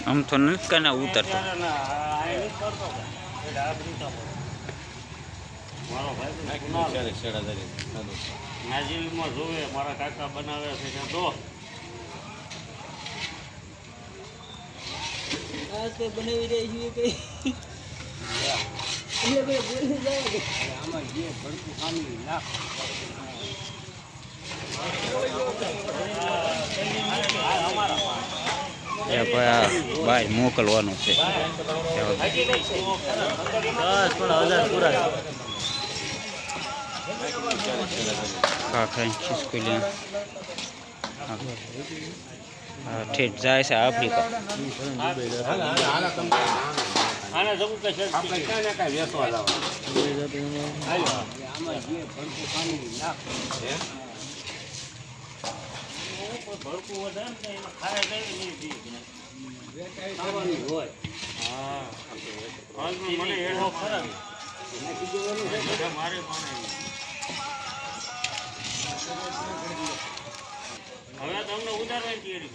આમ તો નથી કાના ઉતરતો. નાજીલમાં જોવે મારા કાકા બનાવે છે તો બનાવી રહી છીએ કઈ બોલી જાય આમાં જે ભડકું ખામી લાખ ભાઈ મોકલવાનું છે. ઠેઠ જાય છે આફ્રિકા. હવે તમને ઉતારવાની તૈયારી